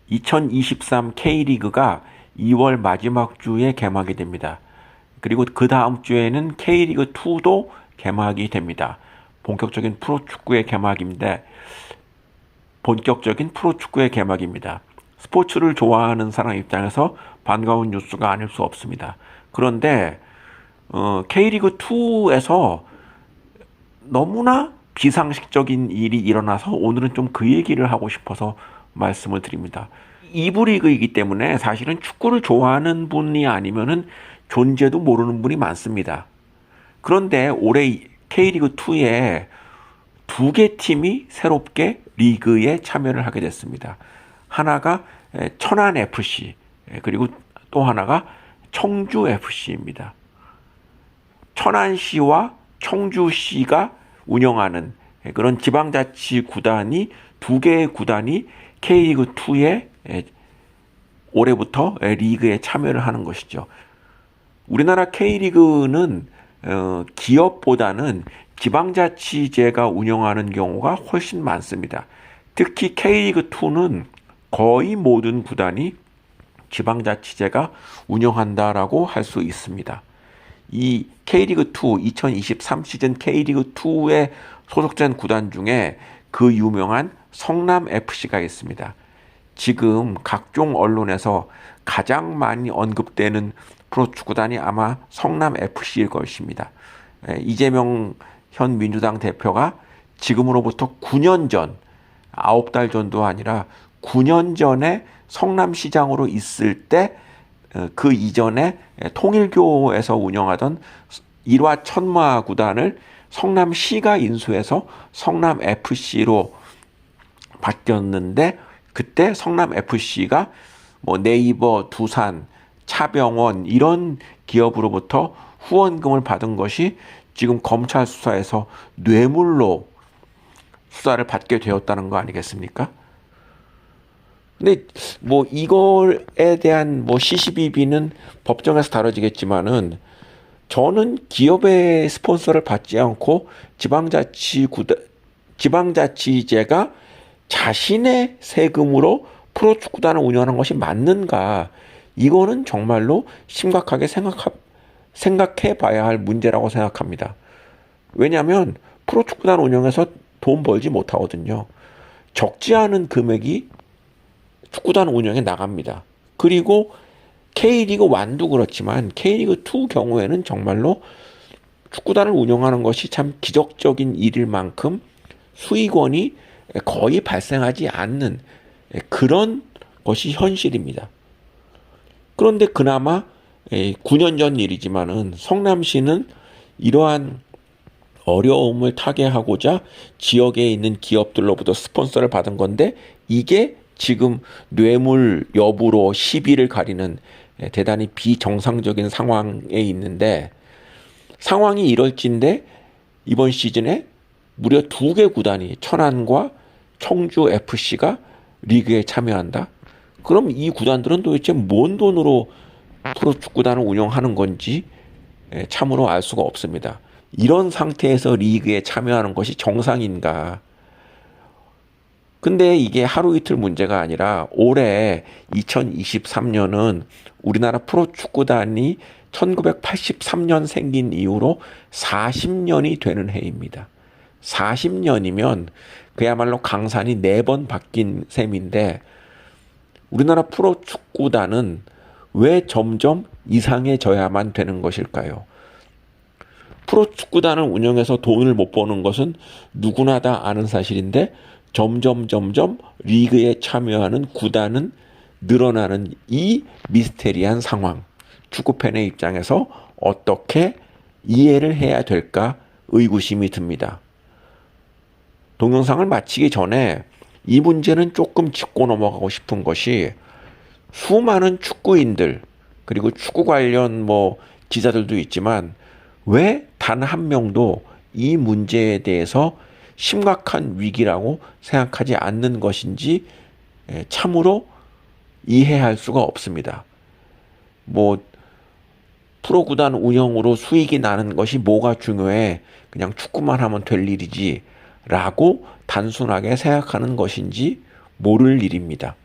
2023 K리그가 2월 마지막 주에 개막이 됩니다. 그리고 그 다음 주에는 K리그2도 개막이 됩니다. 본격적인 프로축구의 개막인데, 본격적인 프로축구의 개막입니다. 스포츠를 좋아하는 사람 입장에서 반가운 뉴스가 아닐 수 없습니다. 그런데 K리그2에서 너무나 비상식적인 일이 일어나서 오늘은 좀 그 얘기를 하고 싶어서 말씀을 드립니다. 2부 리그이기 때문에 사실은 축구를 좋아하는 분이 아니면은 존재도 모르는 분이 많습니다. 그런데 올해 K리그2에 두 개 팀이 새롭게 리그에 참여를 하게 됐습니다. 하나가 천안FC, 그리고 또 하나가 청주FC입니다. 천안시와 청주시가 운영하는 그런 지방자치 구단이 두 개의 구단이 K리그2에 올해부터 리그에 참여를 하는 것이죠. 우리나라 K리그는 기업보다는 지방자치제가 운영하는 경우가 훨씬 많습니다. 특히 K리그2는 거의 모든 구단이 지방자치제가 운영한다라고 할 수 있습니다. 이 K리그2 2023 시즌 K리그2에 소속된 구단 중에 그 유명한 성남FC가 있습니다. 지금 각종 언론에서 가장 많이 언급되는 프로축구단이 아마 성남FC일 것입니다. 이재명 현 민주당 대표가 지금으로부터 9년 전, 9달 전도 아니라 9년 전에 성남시장으로 있을 때 그 이전에 통일교에서 운영하던 일화 천마 구단을 성남시가 인수해서 성남FC로 바뀌었는데, 그때 성남FC가 뭐 네이버, 두산, 차병원 이런 기업으로부터 후원금을 받은 것이 지금 검찰 수사에서 뇌물로 수사를 받게 되었다는 거 아니겠습니까? 근데 뭐 이거에 대한 뭐 시시비비는 법정에서 다뤄지겠지만은, 저는 기업의 스폰서를 받지 않고 지방자치제가 자신의 세금으로 프로축구단을 운영하는 것이 맞는가? 이거는 정말로 심각하게 생각해 봐야 할 문제라고 생각합니다. 왜냐하면 프로축구단 운영에서 돈 벌지 못하거든요. 적지 않은 금액이 축구단 운영에 나갑니다. 그리고 K리그1도 그렇지만 K리그2 경우에는 정말로 축구단을 운영하는 것이 참 기적적인 일일 만큼 수익원이 거의 발생하지 않는 그런 것이 현실입니다. 그런데 그나마 9년 전 일이지만은 성남시는 이러한 어려움을 타개하고자 지역에 있는 기업들로부터 스폰서를 받은 건데, 이게 지금 뇌물 여부로 시비를 가리는 대단히 비정상적인 상황에 있는데, 상황이 이럴진데 이번 시즌에 무려 두 개 구단이 천안과 청주FC가 리그에 참여한다? 그럼 이 구단들은 도대체 뭔 돈으로 프로축구단을 운영하는 건지 참으로 알 수가 없습니다. 이런 상태에서 리그에 참여하는 것이 정상인가? 근데 이게 하루 이틀 문제가 아니라 올해 2023년은 우리나라 프로축구단이 1983년 생긴 이후로 40년이 되는 해입니다. 40년이면 그야말로 강산이 4번 바뀐 셈인데, 우리나라 프로축구단은 왜 점점 이상해져야만 되는 것일까요? 프로축구단을 운영해서 돈을 못 버는 것은 누구나 다 아는 사실인데, 점점 리그에 참여하는 구단은 늘어나는 이 미스테리한 상황, 축구팬의 입장에서 어떻게 이해를 해야 될까 의구심이 듭니다. 동영상을 마치기 전에 이 문제는 조금 짚고 넘어가고 싶은 것이, 수많은 축구인들 그리고 축구 관련 기자들도 있지만 왜 단 한 명도 이 문제에 대해서 심각한 위기라고 생각하지 않는 것인지 참으로 이해할 수가 없습니다. 프로구단 운영으로 수익이 나는 것이 뭐가 중요해? 그냥 축구만 하면 될 일이지 라고 단순하게 생각하는 것인지 모를 일입니다.